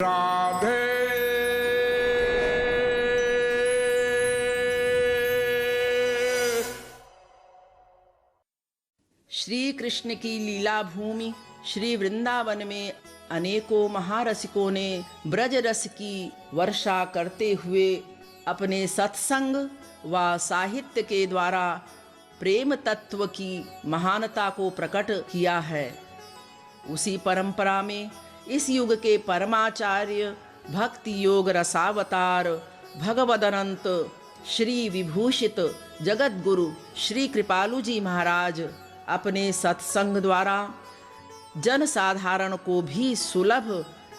राधे श्री कृष्ण की लीला भूमि श्री वृंदावन में अनेकों महारसिकों ने ब्रज रस की वर्षा करते हुए अपने सत्संग व साहित्य के द्वारा प्रेम तत्व की महानता को प्रकट किया है। उसी परंपरा में इस युग के परमाचार्य भक्ति योग रसावतार भगवदनंत श्री विभूषित जगत गुरु श्री कृपालु जी महाराज अपने सत्संग द्वारा जन साधारण को भी सुलभ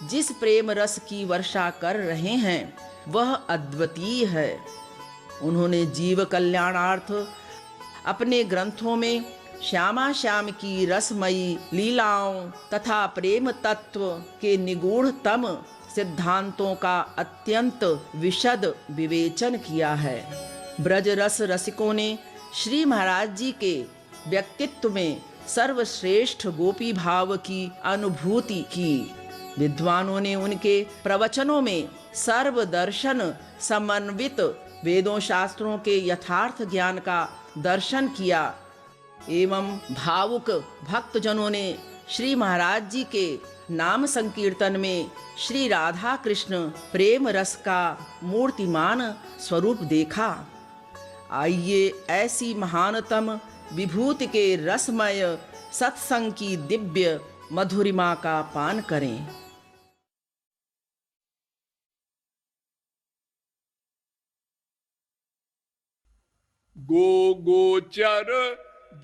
जिस प्रेम रस की वर्षा कर रहे हैं वह अद्वितीय है। उन्होंने जीव कल्याणार्थ अपने ग्रंथों में श्यामा श्याम की रसमयी लीलाओं तथा प्रेम तत्व के निगूढ़तम सिद्धांतों का अत्यंत विशद विवेचन किया है। ब्रज रस रसिकों ने श्री महाराज जी के व्यक्तित्व में सर्वश्रेष्ठ गोपी भाव की अनुभूति की। विद्वानों ने उनके प्रवचनों में सर्वदर्शन समन्वित वेदों शास्त्रों के यथार्थ ज्ञान का दर्शन किया एवं भावुक भक्तजनों ने श्री महाराज जी के नाम संकीर्तन में श्री राधा कृष्ण प्रेम रस का मूर्तिमान स्वरूप देखा। आइए ऐसी महानतम विभूति के रसमय सत्संग की दिव्य मधुरिमा का पान करें। गो गोचर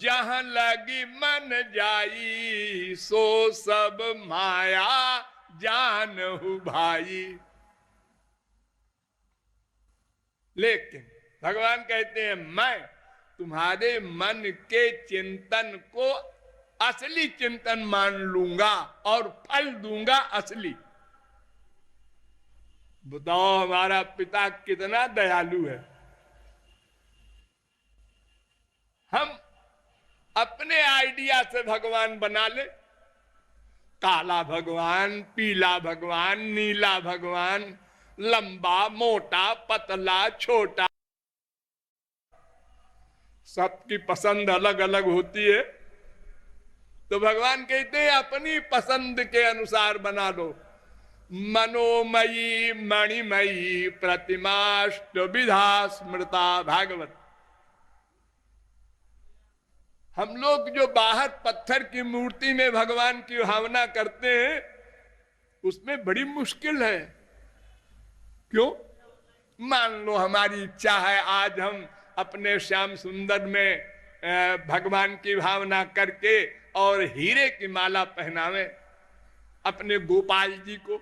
जहाँ लगी मन जाई सो सब माया जानहु भाई। लेकिन भगवान कहते हैं मैं तुम्हारे मन के चिंतन को असली चिंतन मान लूंगा और फल दूंगा असली। बताओ हमारा पिता कितना दयालु है। हम अपने आइडिया से भगवान बना ले, काला भगवान, पीला भगवान, नीला भगवान, लंबा मोटा पतला छोटा, सबकी पसंद अलग अलग होती है। तो भगवान कहते हैं अपनी पसंद के अनुसार बना लो। मनोमयी मणिमयी प्रतिमाष्ट विधा स्मृता भागवत। हम लोग जो बाहर पत्थर की मूर्ति में भगवान की भावना करते हैं उसमें बड़ी मुश्किल है। क्यों? मान लो हमारी इच्छा है आज हम अपने श्याम सुंदर में भगवान की भावना करके और हीरे की माला पहनावे अपने गोपाल जी को,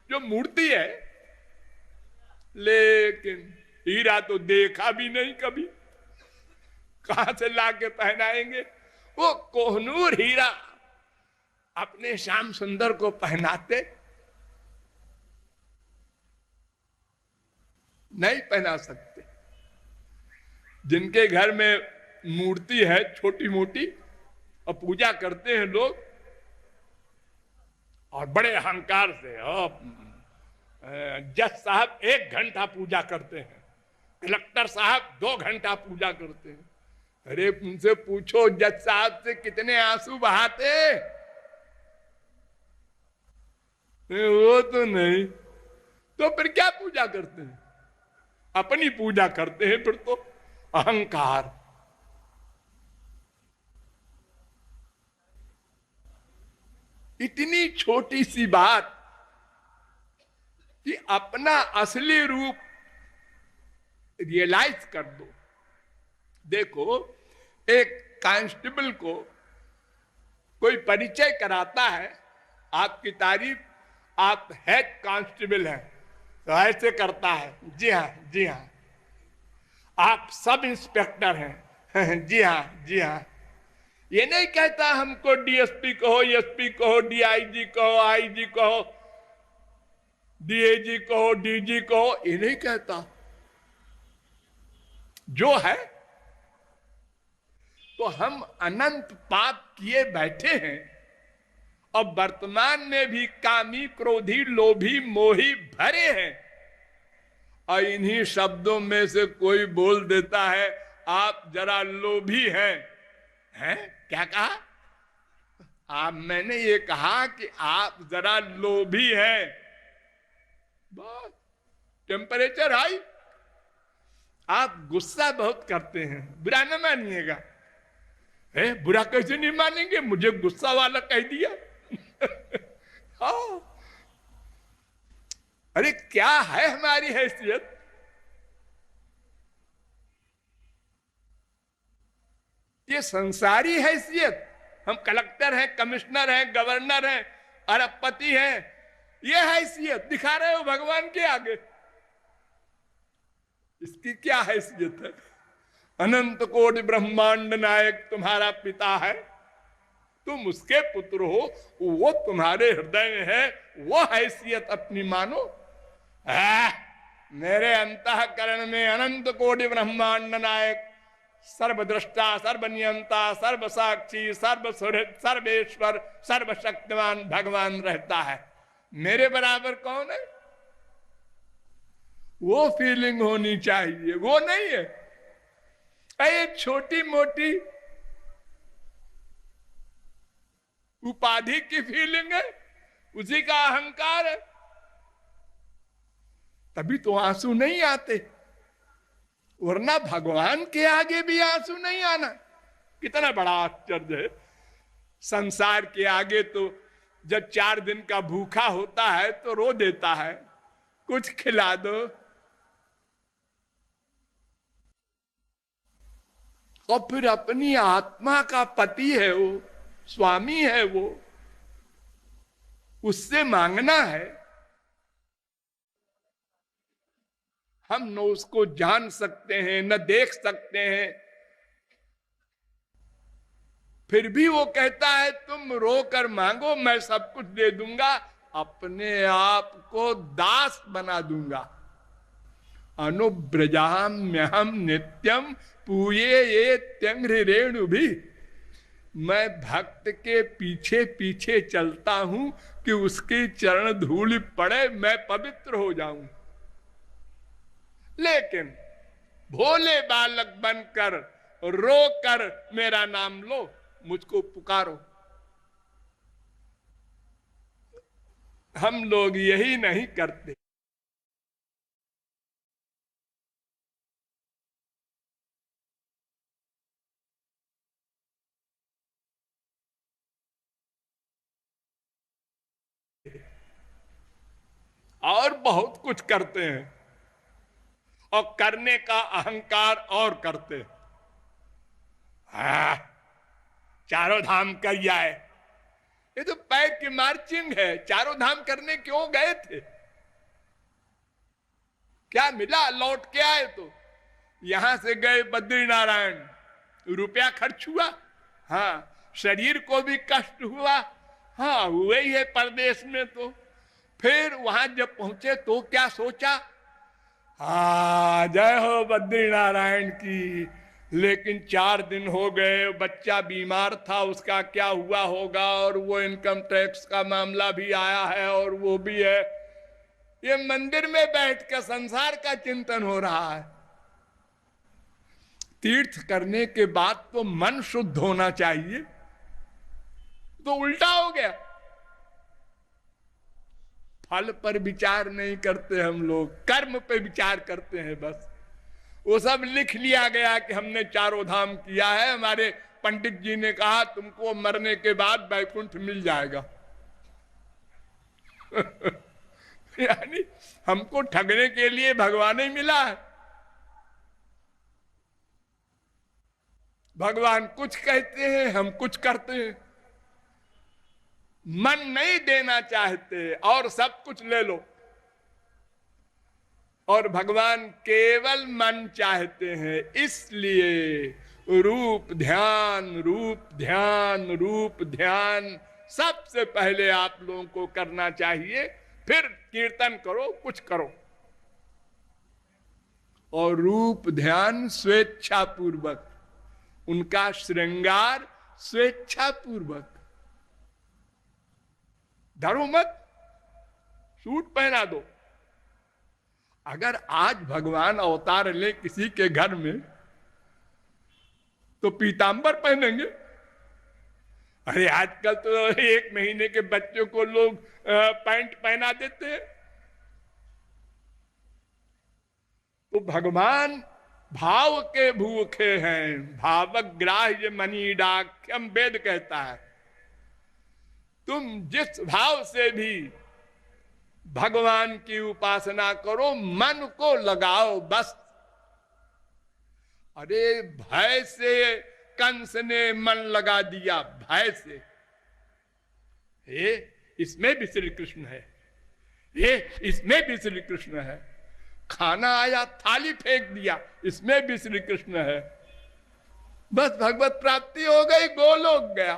जो मूर्ति है, लेकिन हीरा तो देखा भी नहीं कभी, कहां से लाके पहनाएंगे? वो कोहनूर हीरा अपने श्याम सुंदर को पहनाते नहीं पहना सकते। जिनके घर में मूर्ति है छोटी मोटी और पूजा करते हैं लोग और बड़े अहंकार से, जज साहब 1 घंटा पूजा करते हैं, कलेक्टर साहब 2 घंटा पूजा करते हैं। अरे उनसे पूछो जज साहब से कितने आंसू बहाते? वो तो नहीं, तो फिर क्या पूजा करते हैं? अपनी पूजा करते हैं फिर तो। अहंकार। इतनी छोटी सी बात कि अपना असली रूप रियलाइज कर दो। देखो, एक कांस्टेबल को कोई परिचय कराता है, आपकी तारीफ, आप हेड कांस्टेबल हैं, तो ऐसे करता है, जी हाँ जी हाँ। आप सब इंस्पेक्टर हैं, जी हाँ जी हाँ। ये नहीं कहता हमको डीएसपी कहो, एसपी कहो, डीआईजी कहो, आईजी कहो, डीएजी कहो, डीजी कहो, ये नहीं कहता। जो है तो हम अनंत पाप किए बैठे हैं और वर्तमान में भी कामी, क्रोधी, लोभी, मोही भरे हैं। और इन्हीं शब्दों में से कोई बोल देता है आप जरा लोभी हैं? क्या कहा आप? मैंने ये कहा कि आप जरा लोभी हैं। बस टेम्परेचर हाई। आप गुस्सा बहुत करते हैं, बुरा न मानिएगा। बुरा कैसे नहीं मानेंगे, मुझे गुस्सा वाला कह दिया। हाँ, अरे क्या है हमारी हैसियत? ये संसारी हैसियत। हम कलेक्टर हैं, कमिश्नर हैं, गवर्नर हैं, अरबपति हैं, ये हैसियत दिखा रहे हो भगवान के आगे। इसकी क्या हैसियत है? अनंत कोटि ब्रह्मांड नायक तुम्हारा पिता है, तुम उसके पुत्र हो, वो तुम्हारे हृदय में है, वो हैसियत अपनी मानो। मेरे अंतःकरण में अनंत कोटि ब्रह्मांड नायक, सर्वद्रष्टा, सर्वनियंता, सर्वसाक्षी, सर्वसुहृद, सर्वेश्वर, सर्वशक्तिमान भगवान रहता है। मेरे बराबर कौन है? वो फीलिंग होनी चाहिए, वो नहीं है। ये छोटी मोटी उपाधि की फीलिंग है, उसी का अहंकार है। तभी तो आंसू नहीं आते, वरना भगवान के आगे भी आंसू नहीं आना। कितना बड़ा आश्चर्य है। संसार के आगे तो जब 4 दिन का भूखा होता है तो रो देता है, कुछ खिला दो। और फिर अपनी आत्मा का पति है वो, स्वामी है वो, उससे मांगना है। हम न उसको जान सकते हैं, न देख सकते हैं, फिर भी वो कहता है तुम रो कर मांगो, मैं सब कुछ दे दूंगा, अपने आप को दास बना दूंगा। अनुब्रजाम्यहम नित्यम पूये ये त्यंघ्रिरेणु भी। मैं भक्त के पीछे पीछे चलता हूं कि उसकी चरण धूल पड़े, मैं पवित्र हो जाऊं। लेकिन भोले बालक बनकर रो कर मेरा नाम लो, मुझको पुकारो। हम लोग यही नहीं करते। और बहुत कुछ करते हैं, और करने का अहंकार और करते हैं। चारों धाम कर आए, ये तो पैर की मार्चिंग है। चारों धाम करने क्यों गए थे? क्या मिला? लौट के आए तो यहां से गए बद्रीनारायण, रुपया खर्च हुआ, हाँ, शरीर को भी कष्ट हुआ, हाँ, हुए ही है परदेश में। तो फिर वहां जब पहुंचे तो क्या सोचा? जय हो बद्रीनारायण की। लेकिन 4 दिन हो गए, बच्चा बीमार था, उसका क्या हुआ होगा, और वो इनकम टैक्स का मामला भी आया है, और वो भी है। ये मंदिर में बैठकर संसार का चिंतन हो रहा है। तीर्थ करने के बाद तो मन शुद्ध होना चाहिए, तो उल्टा हो गया। फल पर विचार नहीं करते हम लोग, कर्म पे विचार करते हैं बस। वो सब लिख लिया गया कि हमने चारों धाम किया है। हमारे पंडित जी ने कहा तुमको मरने के बाद वैकुंठ मिल जाएगा। यानी हमको ठगने के लिए भगवान ही मिला है। भगवान कुछ कहते हैं, हम कुछ करते हैं। मन नहीं देना चाहते और सब कुछ ले लो, और भगवान केवल मन चाहते हैं। इसलिए रूप ध्यान, रूप ध्यान, रूप ध्यान सबसे पहले आप लोगों को करना चाहिए। फिर कीर्तन करो, कुछ करो। और रूप ध्यान स्वेच्छा पूर्वक, उनका श्रृंगार स्वेच्छा पूर्वक। धरो मत, सूट पहना दो। अगर आज भगवान अवतार ले किसी के घर में तो पीतांबर पहनेंगे। अरे आजकल तो 1 महीने के बच्चों को लोग पैंट पहना देते हैं। तो भगवान भाव के भूखे हैं, भावग्राह्य मनीडाख्यम वेद कहता है। तुम जिस भाव से भी भगवान की उपासना करो, मन को लगाओ बस। अरे भय से कंस ने मन लगा दिया, भय से। इसमें भी श्री कृष्ण है, इसमें भी श्री कृष्ण है। खाना आया, थाली फेंक दिया, इसमें भी श्री कृष्ण है। बस भगवत प्राप्ति हो गई, गोलोक गया।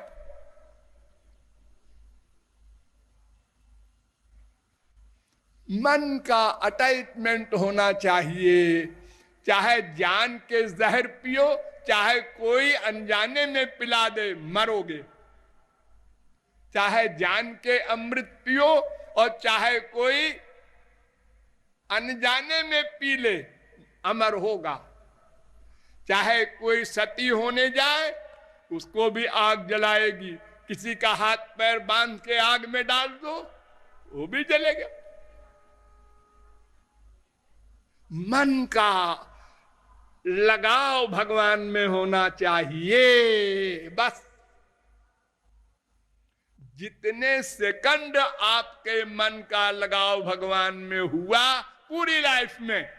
मन का अटैचमेंट होना चाहिए। चाहे जान के जहर पियो, चाहे कोई अनजाने में पिला दे, मरोगे। चाहे जान के अमृत पियो और चाहे कोई अनजाने में पी ले, अमर होगा। चाहे कोई सती होने जाए, उसको भी आग जलाएगी। किसी का हाथ पैर बांध के आग में डाल दो, वो भी जलेगा। मन का लगाव भगवान में होना चाहिए बस। जितने सेकंड आपके मन का लगाव भगवान में हुआ पूरी लाइफ में,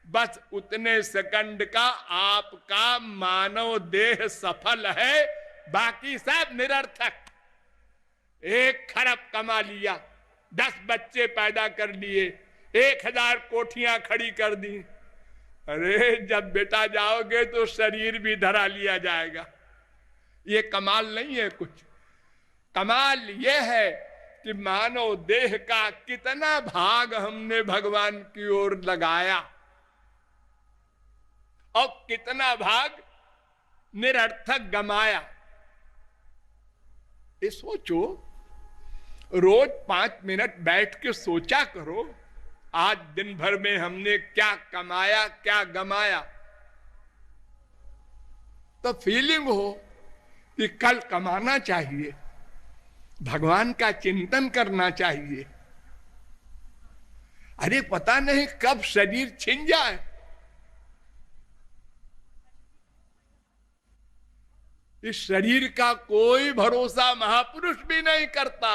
बस उतने सेकंड का आपका मानव देह सफल है। बाकी सब निरर्थक। 1 खरब कमा लिया, 10 बच्चे पैदा कर लिए, 1000 कोठियां खड़ी कर दी। अरे जब बेटा जाओगे तो शरीर भी धरा लिया जाएगा। ये कमाल नहीं है कुछ। कमाल ये है कि मानव देह का कितना भाग हमने भगवान की ओर लगाया और कितना भाग निरर्थक गमाया। ये सोचो, रोज 5 मिनट बैठ के सोचा करो, आज दिन भर में हमने क्या कमाया, क्या गमाया। तो फीलिंग हो कि कल कमाना चाहिए, भगवान का चिंतन करना चाहिए। अरे पता नहीं कब शरीर छिन जाए। इस शरीर का कोई भरोसा महापुरुष भी नहीं करता।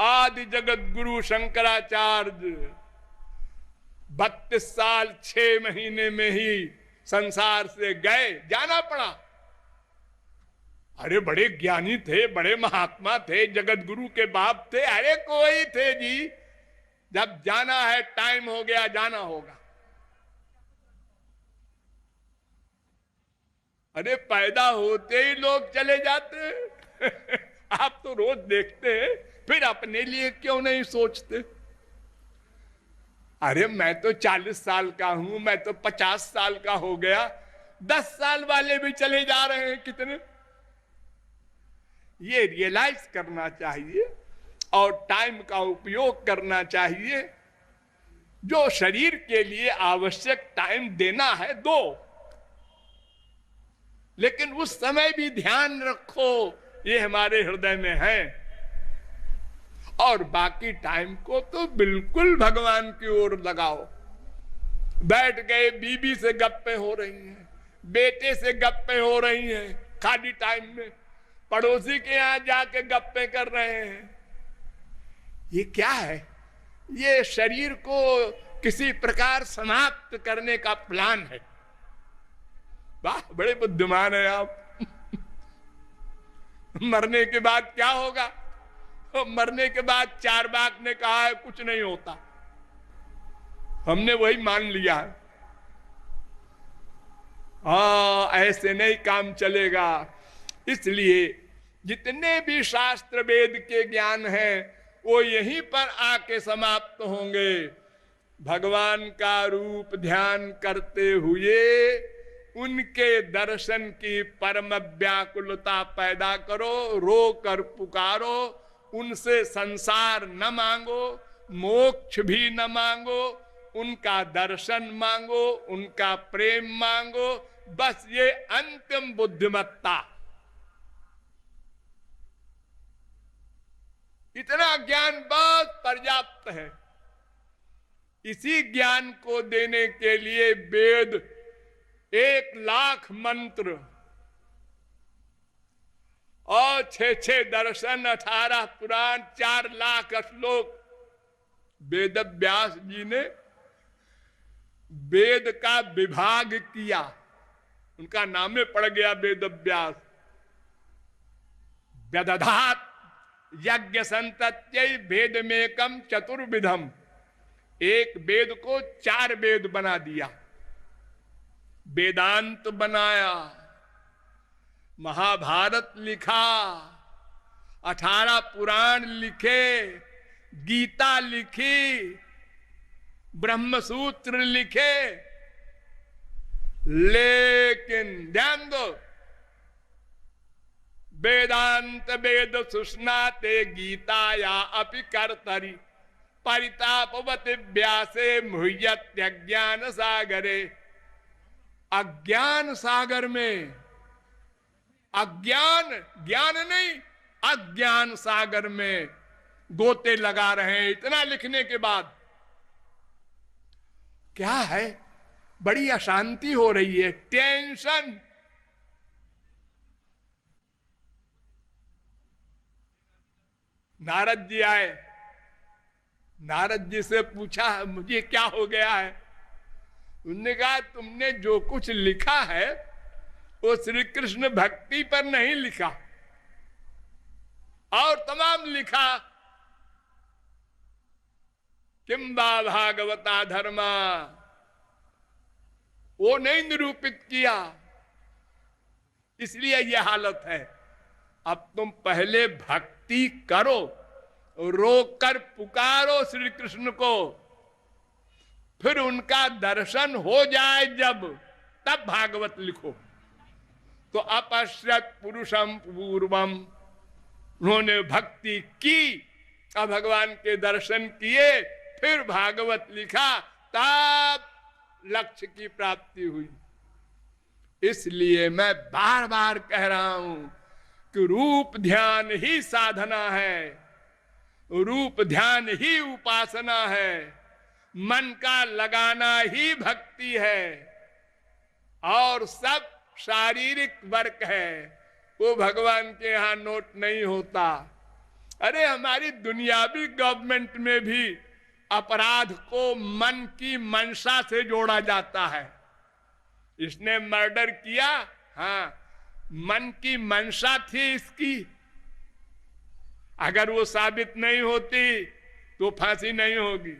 आदि जगत गुरु शंकराचार्य 32 साल 6 महीने में ही संसार से गए, जाना पड़ा। अरे बड़े ज्ञानी थे, बड़े महात्मा थे, जगत गुरु के बाप थे, अरे कोई थे जी। जब जाना है, टाइम हो गया, जाना होगा। अरे पैदा होते ही लोग चले जाते। आप तो रोज देखते हैं, फिर अपने लिए क्यों नहीं सोचते? अरे मैं तो 40 साल का हूं, मैं तो 50 साल का हो गया, 10 साल वाले भी चले जा रहे हैं कितने। ये रियलाइज करना चाहिए और टाइम का उपयोग करना चाहिए। जो शरीर के लिए आवश्यक टाइम देना है दो, लेकिन उस समय भी ध्यान रखो ये हमारे हृदय में है। और बाकी टाइम को तो बिल्कुल भगवान की ओर लगाओ। बैठ गए, बीबी से गप्पे हो रही हैं, बेटे से गप्पे हो रही हैं, खाली टाइम में पड़ोसी के यहां जाके गप्पे कर रहे हैं। ये क्या है? ये शरीर को किसी प्रकार समाप्त करने का प्लान है। वाह, बड़े बुद्धिमान है आप। मरने के बाद क्या होगा? तो मरने के बाद चारवाक ने कहा है कुछ नहीं होता, हमने वही मान लिया है। ऐसे नहीं काम चलेगा। इसलिए जितने भी शास्त्र वेद के ज्ञान हैं वो यहीं पर आके समाप्त होंगे। भगवान का रूप ध्यान करते हुए उनके दर्शन की परम व्याकुलता पैदा करो, रो कर पुकारो, उनसे संसार न मांगो, मोक्ष भी न मांगो, उनका दर्शन मांगो, उनका प्रेम मांगो, बस ये अंतिम बुद्धिमत्ता। इतना ज्ञान बहुत पर्याप्त है। इसी ज्ञान को देने के लिए वेद 1,00,000 मंत्र और 6 दर्शन, 18 पुराण, 4 लाख श्लोक वेद व्यास जी ने वेद का विभाग किया। उनका नामे पड़ गया वेद व्यास। व्यदधात यज्ञ संतत्यै भेदमेकम चतुर्विधम। एक वेद को 4 वेद बना दिया। वेदांत बनाया, महाभारत लिखा, 18 पुराण लिखे, गीता लिखी, ब्रह्मसूत्र लिखे। लेकिन ध्यान दो, वेदांत वेद सुष्णाते गीताया अपि कर्तरि परितापवति व्यासे मुह्यत्यज्ञान सागरे। अज्ञान सागर में, अज्ञान, ज्ञान नहीं, अज्ञान सागर में गोते लगा रहे हैं। इतना लिखने के बाद क्या है, बड़ी अशांति हो रही है, टेंशन। नारद जी आए, नारद जी से पूछा मुझे क्या हो गया है। उन्होंने कहा तुमने जो कुछ लिखा है वो श्री कृष्ण भक्ति पर नहीं लिखा, और तमाम लिखा किम वा भागवता धर्मा, वो नहीं निरूपित किया, इसलिए यह हालत है। अब तुम पहले भक्ति करो, रोक कर पुकारो श्री कृष्ण को, फिर उनका दर्शन हो जाए जब, तब भागवत लिखो। तो अपश्यत पुरुषम पूर्वम, उन्होंने भक्ति की, अब भगवान के दर्शन किए, फिर भागवत लिखा, तब लक्ष्य की प्राप्ति हुई। इसलिए मैं बार बार कह रहा हूं कि रूप ध्यान ही साधना है, रूप ध्यान ही उपासना है, मन का लगाना ही भक्ति है, और सब शारीरिक वर्क है, वो भगवान के यहां नोट नहीं होता। अरे हमारी दुनियावी गवर्नमेंट में भी अपराध को मन की मंशा से जोड़ा जाता है। इसने मर्डर किया, हाँ, मन की मंशा थी इसकी, अगर वो साबित नहीं होती तो फांसी नहीं होगी।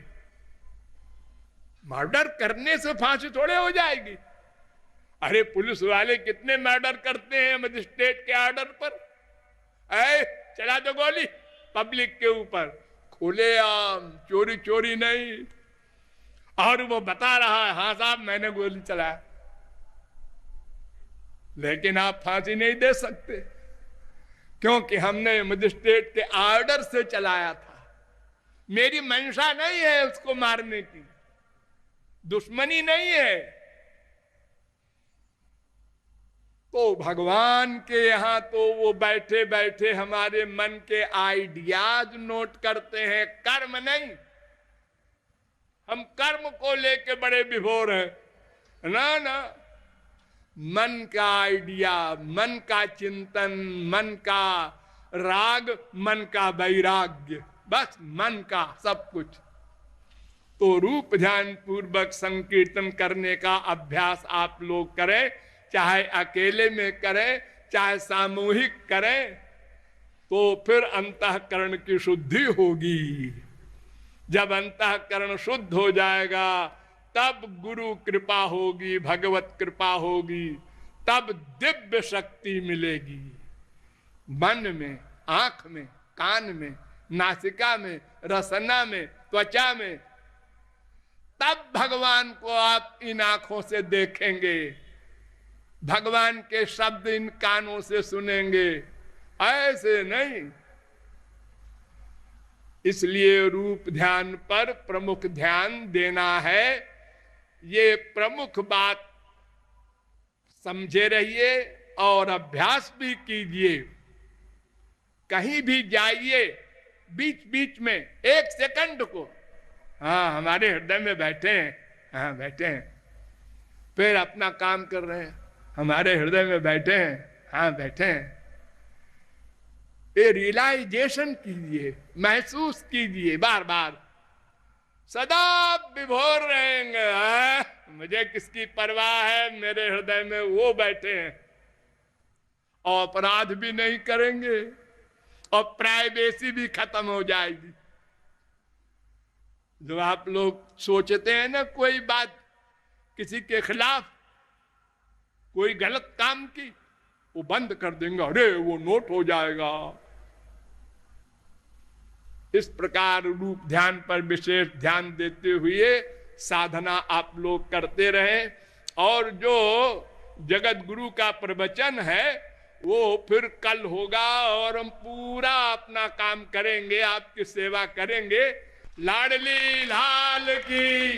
मर्डर करने से फांसी थोड़े हो जाएगी। अरे पुलिस वाले कितने मर्डर करते हैं मजिस्ट्रेट के ऑर्डर पर, चला दो गोली पब्लिक के ऊपर, खुलेआम, चोरी चोरी नहीं, और वो बता रहा है हाँ साहब मैंने गोली चलाया, लेकिन आप फांसी नहीं दे सकते क्योंकि हमने मजिस्ट्रेट के ऑर्डर से चलाया था। मेरी मंशा नहीं है उसको मारने की, दुश्मनी नहीं है। तो भगवान के यहां तो वो बैठे बैठे हमारे मन के आइडियाज नोट करते हैं, कर्म नहीं। हम कर्म को लेके बड़े विभोर हैं, ना ना, मन का आइडिया, मन का चिंतन, मन का राग, मन का वैराग्य, बस मन का सब कुछ। तो रूप ध्यान पूर्वक संकीर्तन करने का अभ्यास आप लोग करें, चाहे अकेले में करें चाहे सामूहिक करें, तो फिर अंतःकरण की शुद्धि होगी। जब अंतःकरण शुद्ध हो जाएगा तब गुरु कृपा होगी, भगवत कृपा होगी, तब दिव्य शक्ति मिलेगी। मन में, आंख में, कान में, नासिका में, रसना में, त्वचा में, तब भगवान को आप इन आंखों से देखेंगे, भगवान के शब्द इन कानों से सुनेंगे। ऐसे नहीं, इसलिए रूप ध्यान पर प्रमुख ध्यान देना है। ये प्रमुख बात समझे रहिए और अभ्यास भी कीजिए। कहीं भी जाइए, बीच बीच में 1 सेकंड को, हाँ हमारे हृदय में बैठे हैं, हाँ बैठे हैं, फिर अपना काम कर रहे हैं, हमारे हृदय में बैठे हैं, हाँ बैठे हैं। ये रियलाइजेशन कीजिए, महसूस कीजिए, बार बार सदा विभोर रहेंगे। मुझे किसकी परवाह है, मेरे हृदय में वो बैठे हैं। और अपराध भी नहीं करेंगे और प्राइवेसी भी खत्म हो जाएगी। जो आप लोग सोचते हैं ना कोई बात किसी के खिलाफ, कोई गलत काम की, वो बंद कर देंगे, अरे वो नोट हो जाएगा। इस प्रकार रूप ध्यान पर विशेष ध्यान देते हुए साधना आप लोग करते रहे। और जो जगत गुरु का प्रवचन है वो फिर कल होगा और हम पूरा अपना काम करेंगे, आपकी सेवा करेंगे। लाडली लाल की